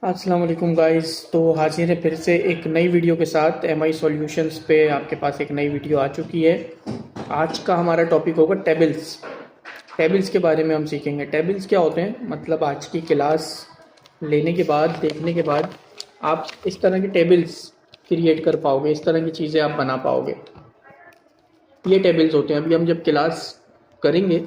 अस्सलाम वालेकुम गाइस। तो हाजिर है फिर से एक नई वीडियो के साथ। एमआई सॉल्यूशंस पे आपके पास एक नई वीडियो आ चुकी है। आज का हमारा टॉपिक होगा टेबल्स। टेबल्स के बारे में हम सीखेंगे। टेबल्स क्या होते हैं, मतलब आज की क्लास लेने के बाद, देखने के बाद आप इस तरह के टेबल्स क्रिएट कर पाओगे, इस तरह की चीज़ें आप बना पाओगे। ये टेबल्स होते हैं। अभी हम जब क्लास करेंगे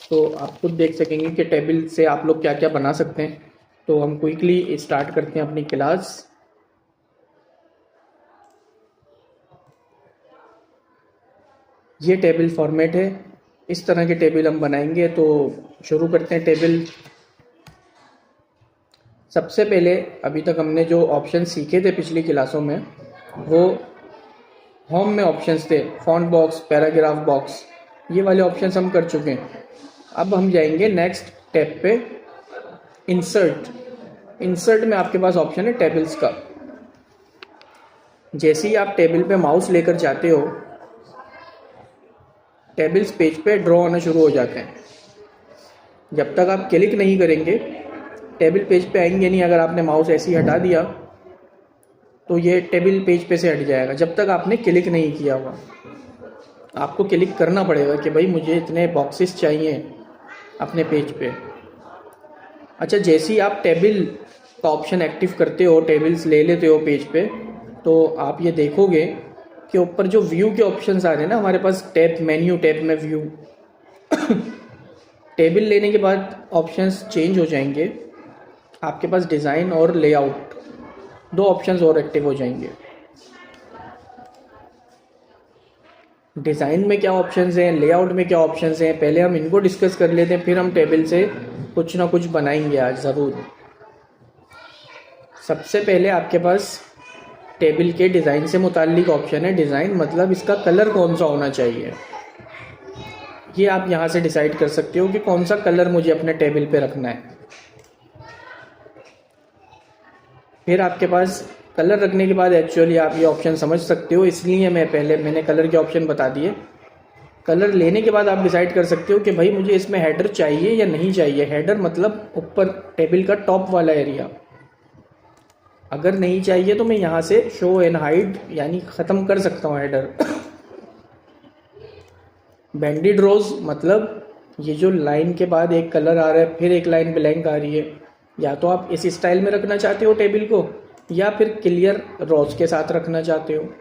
तो आप खुद देख सकेंगे कि टेबल से आप लोग क्या क्या बना सकते हैं। तो हम क्विकली स्टार्ट करते हैं अपनी क्लास। ये टेबल फॉर्मेट है, इस तरह के टेबल हम बनाएंगे। तो शुरू करते हैं टेबल। सबसे पहले अभी तक हमने जो ऑप्शन सीखे थे पिछली क्लासों में, वो होम में ऑप्शंस थे, फॉन्ट बॉक्स, पैराग्राफ बॉक्स, ये वाले ऑप्शंस हम कर चुके हैं। अब हम जाएंगे नेक्स्ट टैब पे, इंसर्ट। इंसर्ट में आपके पास ऑप्शन है टेबल्स का। जैसे ही आप टेबल पे माउस लेकर जाते हो, टेबल्स पेज पे ड्रॉ होना शुरू हो जाते हैं। जब तक आप क्लिक नहीं करेंगे टेबल पेज पे आएंगे नहीं। अगर आपने माउस ऐसे ही हटा दिया तो ये टेबल पेज पे से हट जाएगा, जब तक आपने क्लिक नहीं किया हुआ। आपको क्लिक करना पड़ेगा कि भाई मुझे इतने बॉक्सेस चाहिए अपने पेज पे। अच्छा, जैसे ही आप टेबल का ऑप्शन एक्टिव करते हो, टेबल्स ले लेते हो पेज पे, तो आप ये देखोगे कि ऊपर जो व्यू के ऑप्शंस आ रहे हैं ना हमारे पास, टैब मेन्यू, टैब में व्यू। टेबल लेने के बाद ऑप्शंस चेंज हो जाएंगे। आपके पास डिज़ाइन और लेआउट, दो ऑप्शंस और एक्टिव हो जाएंगे। डिज़ाइन में क्या ऑप्शंस हैं, लेआउट में क्या ऑप्शंस हैं, पहले हम इनको डिस्कस कर लेते हैं, फिर हम टेबल से कुछ ना कुछ बनाएंगे आज ज़रूर। सबसे पहले आपके पास टेबल के डिज़ाइन से मुताल्लिक ऑप्शन है। डिज़ाइन मतलब इसका कलर कौन सा होना चाहिए, ये आप यहाँ से डिसाइड कर सकते हो कि कौन सा कलर मुझे अपने टेबल पे रखना है। फिर आपके पास कलर रखने के बाद एक्चुअली आप ये ऑप्शन समझ सकते हो, इसलिए मैंने कलर के ऑप्शन बता दिए। कलर लेने के बाद आप डिसाइड कर सकते हो कि भाई मुझे इसमें हेडर चाहिए या नहीं चाहिए। हेडर मतलब ऊपर टेबल का टॉप वाला एरिया। अगर नहीं चाहिए तो मैं यहाँ से शो एंड हाइड यानी ख़त्म कर सकता हूँ हेडर। बैंडेड रोज मतलब ये जो लाइन के बाद एक कलर आ रहा है, फिर एक लाइन ब्लैंक आ रही है, या तो आप इस स्टाइल में रखना चाहते हो टेबल को, या फिर क्लियर रोज के साथ रखना चाहते हो।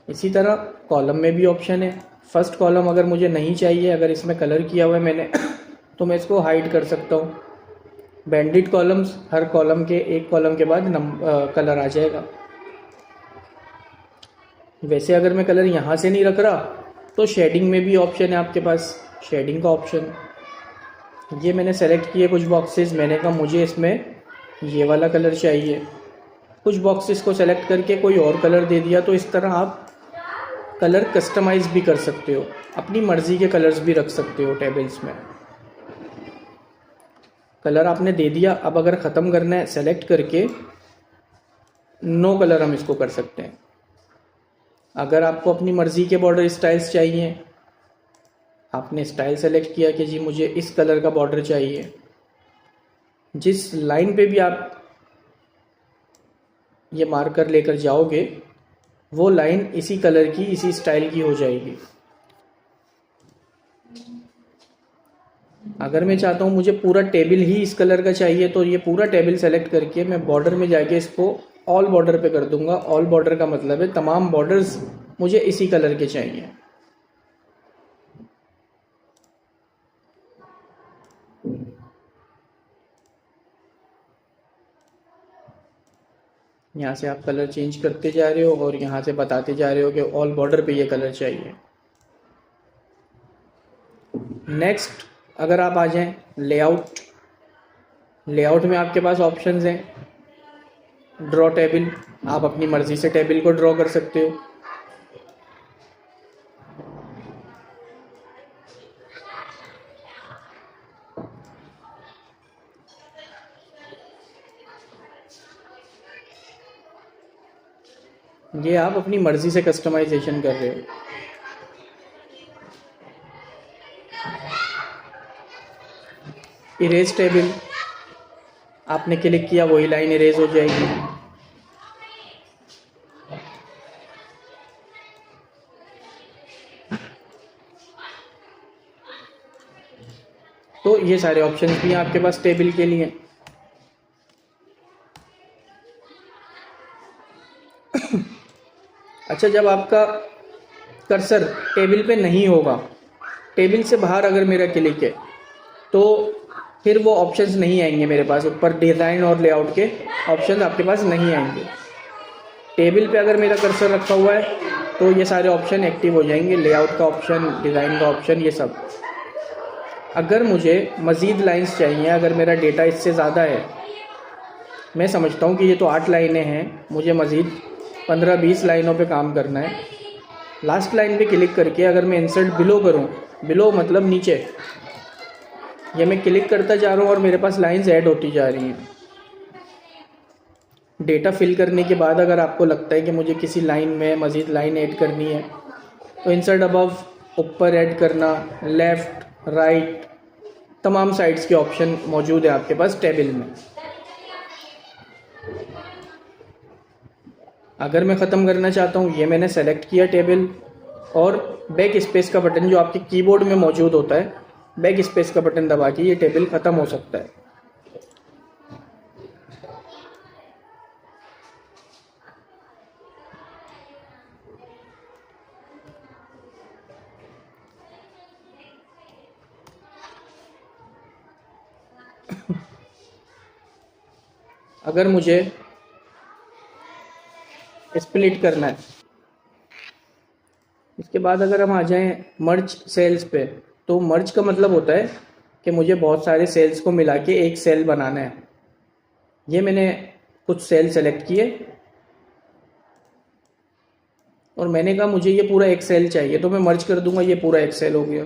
इसी तरह कॉलम में भी ऑप्शन है। फर्स्ट कॉलम अगर मुझे नहीं चाहिए, अगर इसमें कलर किया हुआ है मैंने तो मैं इसको हाइड कर सकता हूँ। बैंडेड कॉलम्स, हर कॉलम के एक कॉलम के बाद कलर आ जाएगा। वैसे अगर मैं कलर यहाँ से नहीं रख रहा तो शेडिंग में भी ऑप्शन है आपके पास, शेडिंग का ऑप्शन। ये मैंने सेलेक्ट किए कुछ बॉक्सेस, मैंने कहा मुझे इसमें ये वाला कलर चाहिए। कुछ बॉक्सेस को सेलेक्ट करके कोई और कलर दे दिया। तो इस तरह आप कलर कस्टमाइज भी कर सकते हो, अपनी मर्ज़ी के कलर्स भी रख सकते हो टेबल्स में। कलर आपने दे दिया, अब अगर ख़त्म करना है सेलेक्ट करके नो कलर हम इसको कर सकते हैं। अगर आपको अपनी मर्ज़ी के बॉर्डर स्टाइल्स चाहिए, आपने स्टाइल सेलेक्ट किया कि जी मुझे इस कलर का बॉर्डर चाहिए, जिस लाइन पे भी आप ये मार्कर लेकर जाओगे वो लाइन इसी कलर की, इसी स्टाइल की हो जाएगी। अगर मैं चाहता हूँ मुझे पूरा टेबल ही इस कलर का चाहिए, तो ये पूरा टेबल सेलेक्ट करके मैं बॉर्डर में जाके इसको ऑल बॉर्डर पे कर दूंगा। ऑल बॉर्डर का मतलब है तमाम बॉर्डर्स मुझे इसी कलर के चाहिए। यहाँ से आप कलर चेंज करते जा रहे हो और यहाँ से बताते जा रहे हो कि ऑल बॉर्डर पे ये कलर चाहिए। नेक्स्ट अगर आप आ जाएं लेआउट। लेआउट में आपके पास ऑप्शंस हैं। ड्रॉ टेबल, आप अपनी मर्ज़ी से टेबल को ड्रॉ कर सकते हो। ये आप अपनी मर्ज़ी से कस्टमाइजेशन कर रहे हो। इरेज टेबल, आपने क्लिक किया वही लाइन इरेज हो जाएगी। तो ये सारे ऑप्शंस भी हैं आपके पास टेबल के लिए। अच्छा, जब आपका कर्सर टेबल पे नहीं होगा, टेबल से बाहर अगर मेरा क्लिक है, तो फिर वो ऑप्शंस नहीं आएंगे मेरे पास। ऊपर डिज़ाइन और लेआउट के ऑप्शंस आपके पास नहीं आएंगे। टेबल पे अगर मेरा कर्सर रखा हुआ है तो ये सारे ऑप्शन एक्टिव हो जाएंगे, लेआउट का ऑप्शन, डिज़ाइन का ऑप्शन, ये सब। अगर मुझे मज़ीद लाइंस चाहिए, अगर मेरा डेटा इससे ज़्यादा है, मैं समझता हूँ कि ये तो 8 लाइनें हैं, मुझे मज़ीद 15-20 लाइनों पे काम करना है। लास्ट लाइन पे क्लिक करके अगर मैं इंसर्ट बिलो करूँ, बिलो मतलब नीचे, ये मैं क्लिक करता जा रहा हूँ और मेरे पास लाइंस ऐड होती जा रही हैं। डेटा फिल करने के बाद अगर आपको लगता है कि मुझे किसी लाइन में मज़ीद लाइन ऐड करनी है, तो इंसर्ट अबव, ऊपर ऐड करना, लेफ़्ट, राइट, तमाम साइड्स के ऑप्शन मौजूद है आपके पास टेबल में। अगर मैं ख़त्म करना चाहता हूँ, ये मैंने सेलेक्ट किया टेबल, और बैक स्पेस का बटन जो आपके कीबोर्ड में मौजूद होता है, बैक स्पेस का बटन दबा के ये टेबल ख़त्म हो सकता है। अगर मुझे स्प्लिट करना है, इसके बाद अगर हम आ जाएं मर्ज सेल्स पे, तो मर्ज का मतलब होता है कि मुझे बहुत सारे सेल्स को मिला के एक सेल बनाना है। ये मैंने कुछ सेल सेलेक्ट किए और मैंने कहा मुझे ये पूरा एक सेल चाहिए, तो मैं मर्ज कर दूंगा, ये पूरा एक सेल हो गया।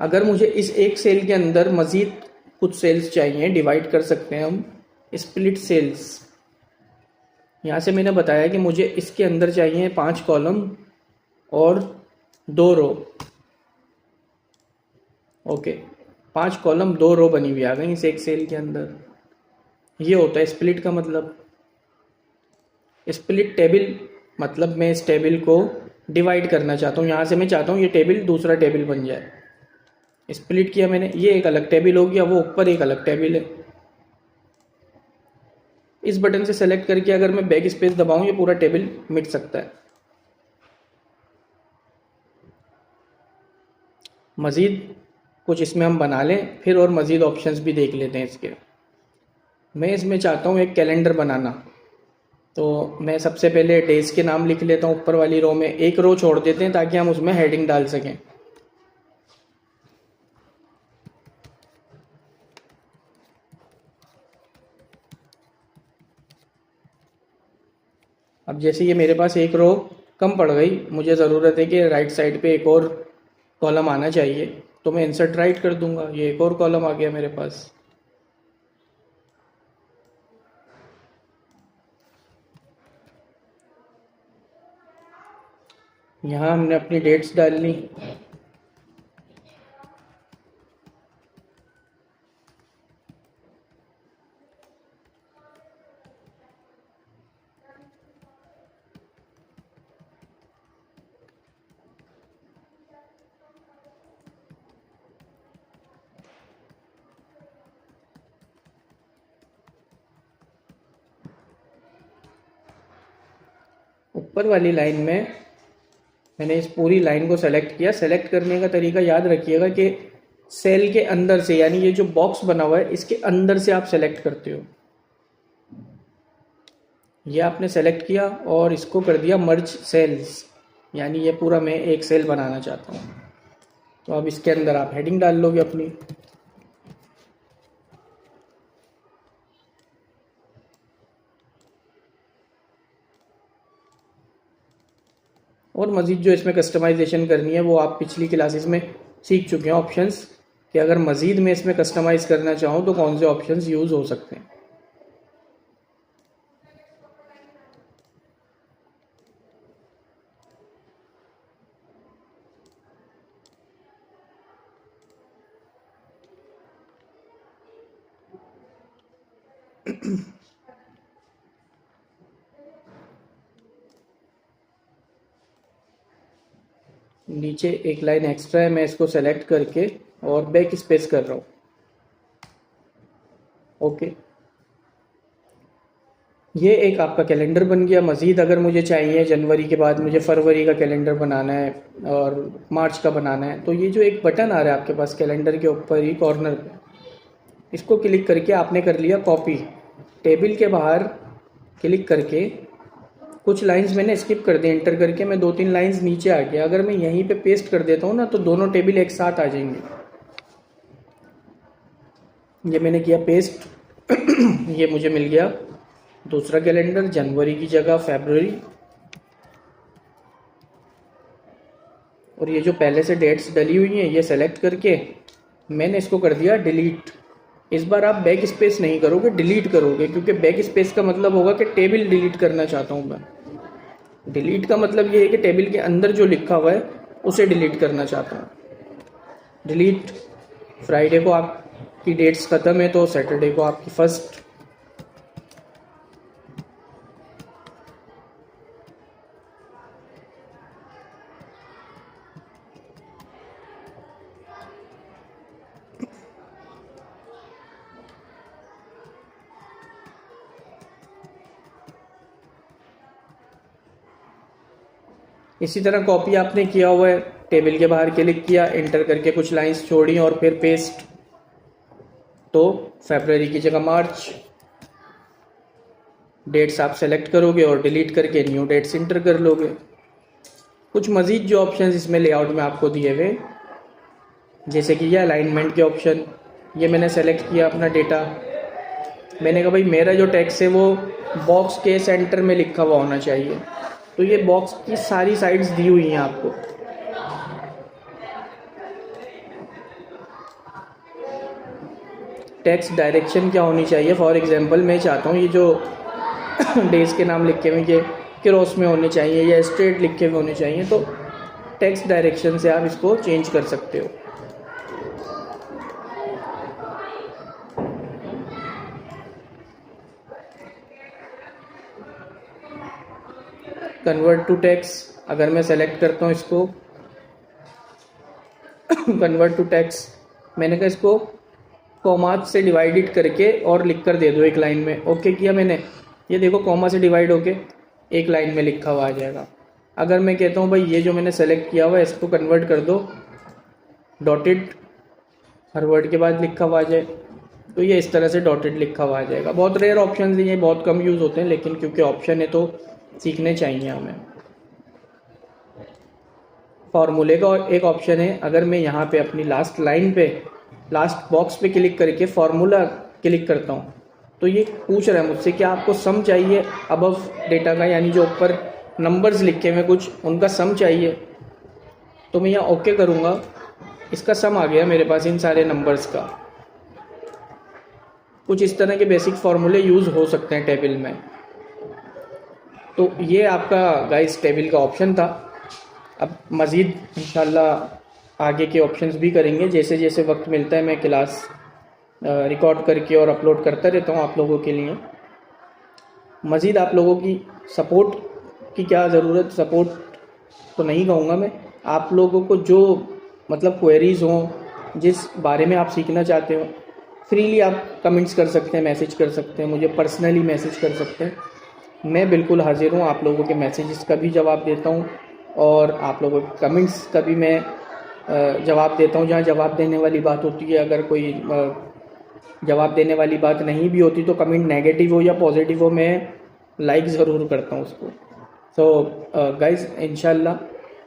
अगर मुझे इस एक सेल के अंदर मज़ीद कुछ सेल्स चाहिए, डिवाइड कर सकते हैं हम, स्प्लिट सेल्स। यहाँ से मैंने बताया कि मुझे इसके अंदर चाहिए 5 कॉलम और 2 रो। ओके, 5 कॉलम 2 रो बनी हुई आ गई इस एक सेल के अंदर। ये होता है स्प्लिट का मतलब। स्प्लिट टेबल मतलब मैं इस टेबल को डिवाइड करना चाहता हूँ, यहाँ से मैं चाहता हूँ ये टेबल दूसरा टेबल बन जाए। स्प्लिट किया मैंने, ये एक अलग टेबल हो गया, वो ऊपर एक अलग टेबल है। इस बटन से सेलेक्ट करके अगर मैं बैक स्पेस दबाऊँ, ये पूरा टेबल मिट सकता है। मज़ीद कुछ इसमें हम बना लें फिर, और मज़ीद ऑप्शंस भी देख लेते हैं इसके। मैं इसमें चाहता हूँ एक कैलेंडर बनाना, तो मैं सबसे पहले डेज के नाम लिख लेता हूँ ऊपर वाली रो में। एक रो छोड़ देते हैं ताकि हम उसमें हेडिंग डाल सकें। अब जैसे ये मेरे पास एक रो कम पड़ गई, मुझे ज़रूरत है कि राइट साइड पे एक और कॉलम आना चाहिए, तो मैं इंसर्ट राइट कर दूंगा, ये एक और कॉलम आ गया मेरे पास। यहाँ हमने अपनी डेट्स डाल ली। ऊपर वाली लाइन में मैंने इस पूरी लाइन को सेलेक्ट किया। सेलेक्ट करने का तरीका याद रखिएगा कि सेल के अंदर से, यानी ये जो बॉक्स बना हुआ है इसके अंदर से आप सेलेक्ट करते हो। ये आपने सेलेक्ट किया और इसको कर दिया मर्ज सेल्स, यानी ये पूरा मैं एक सेल बनाना चाहता हूँ। तो अब इसके अंदर आप हेडिंग डाल लोगे अपनी। और मज़ीद जो इसमें कस्टमाइजेशन करनी है वो आप पिछली क्लासेस में सीख चुके हैं ऑप्शंस, कि अगर मज़ीद मैं इसमें कस्टमाइज़ करना चाहूँ तो कौन से ऑप्शंस यूज़ हो सकते हैं। नीचे एक लाइन एक्स्ट्रा है, मैं इसको सेलेक्ट करके और बैक स्पेस कर रहा हूँ। ओके, ये एक आपका कैलेंडर बन गया। मज़ीद अगर मुझे चाहिए जनवरी के बाद मुझे फरवरी का कैलेंडर बनाना है और मार्च का बनाना है, तो ये जो एक बटन आ रहा है आपके पास कैलेंडर के ऊपर ही कॉर्नर पे, इसको क्लिक करके आपने कर लिया कॉपी। टेबल के बाहर क्लिक करके कुछ लाइंस मैंने स्किप कर दी, एंटर करके मैं 2-3 लाइंस नीचे आ गया। अगर मैं यहीं पे पेस्ट कर देता हूँ ना, तो दोनों टेबल एक साथ आ जाएंगे। ये मैंने किया पेस्ट। ये मुझे मिल गया दूसरा कैलेंडर, जनवरी की जगह फरवरी। और ये जो पहले से डेट्स डली हुई हैं, ये सेलेक्ट करके मैंने इसको कर दिया डिलीट। इस बार आप बैक स्पेस नहीं करोगे, डिलीट करोगे, क्योंकि बैक स्पेस का मतलब होगा कि टेबल डिलीट करना चाहता हूँ मैं। डिलीट का मतलब ये है कि टेबल के अंदर जो लिखा हुआ है उसे डिलीट करना चाहता हूँ। डिलीट। फ्राइडे को आपकी डेट्स ख़त्म है, तो सैटरडे को आपकी फर्स्ट। इसी तरह कॉपी आपने किया हुआ है, टेबल के बाहर क्लिक किया, एंटर करके कुछ लाइंस छोड़ी और फिर पेस्ट। तो फरवरी की जगह मार्च। डेट्स आप सेलेक्ट करोगे और डिलीट करके न्यू डेट्स इंटर कर लोगे। कुछ मज़ीद जो ऑप्शंस इसमें लेआउट में आपको दिए हुए, जैसे कि ये अलाइनमेंट के ऑप्शन, ये मैंने सेलेक्ट किया अपना डेटा। मैंने कहा भाई मेरा जो टेक्स्ट है वो बॉक्स के सेंटर में लिखा हुआ होना चाहिए, तो ये बॉक्स की सारी साइड्स दी हुई हैं आपको। टेक्स्ट डायरेक्शन क्या होनी चाहिए, फॉर एग्जांपल मैं चाहता हूँ ये जो डेज के नाम लिखे हुए ये क्रॉस में होने चाहिए या स्ट्रेट लिखे हुए होने चाहिए, तो टेक्स्ट डायरेक्शन से आप इसको चेंज कर सकते हो। कन्वर्ट टू टेक्स्ट, अगर मैं सेलेक्ट करता हूँ इसको कन्वर्ट टू टेक्स्ट, मैंने कहा इसको कॉमा से डिवाइडेड करके और लिख कर दे दो एक लाइन में। ओके किया मैंने, ये देखो कॉमा से डिवाइड होके एक लाइन में लिखा हुआ आ जाएगा। अगर मैं कहता हूँ भाई ये जो मैंने सेलेक्ट किया हुआ है इसको कन्वर्ट कर दो डॉटेड, हर वर्ड के बाद लिखा हुआ आ जाए, तो ये इस तरह से डॉटेड लिखा हुआ आ जाएगा। बहुत रेयर ऑप्शन हैं, ये बहुत कम यूज़ होते हैं, लेकिन क्योंकि ऑप्शन है तो सीखने चाहिए हमें। फार्मूले का एक ऑप्शन है, अगर मैं यहाँ पे अपनी लास्ट लाइन पे लास्ट बॉक्स पे क्लिक करके फार्मूला क्लिक करता हूँ, तो ये पूछ रहा है मुझसे कि आपको सम चाहिए अबव डेटा का, यानी जो ऊपर नंबर्स लिखे हुए कुछ उनका सम चाहिए। तो मैं यहाँ ओके करूँगा, इसका सम आ गया मेरे पास इन सारे नंबर्स का। कुछ इस तरह के बेसिक फार्मूले यूज़ हो सकते हैं टेबल में। तो ये आपका गाइस टेबल का ऑप्शन था। अब मज़ीद इंशाल्लाह आगे के ऑप्शंस भी करेंगे, जैसे जैसे वक्त मिलता है मैं क्लास रिकॉर्ड करके और अपलोड करता रहता हूँ आप लोगों के लिए। मज़ीद आप लोगों की सपोर्ट की क्या ज़रूरत, सपोर्ट तो नहीं कहूँगा मैं, आप लोगों को जो मतलब क्वेरीज़ हों, जिस बारे में आप सीखना चाहते हो, फ्रीली आप कमेंट्स कर सकते हैं, मैसेज कर सकते हैं, मुझे पर्सनली मैसेज कर सकते हैं। मैं बिल्कुल हाजिर हूँ, आप लोगों के मैसेजेस का भी जवाब देता हूँ और आप लोगों के कमेंट्स का भी मैं जवाब देता हूँ। जहाँ जवाब देने वाली बात होती है, अगर कोई जवाब देने वाली बात नहीं भी होती तो कमेंट नेगेटिव हो या पॉजिटिव हो, मैं लाइक ज़रूर करता हूँ उसको। सो गाइज़ इंशाल्लाह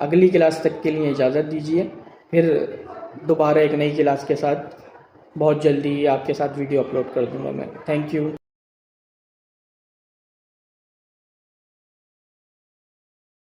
अगली क्लास तक के लिए इजाज़त दीजिए, फिर दोबारा एक नई क्लास के साथ बहुत जल्दी आपके साथ वीडियो अपलोड कर दूँगा मैं। Thank you.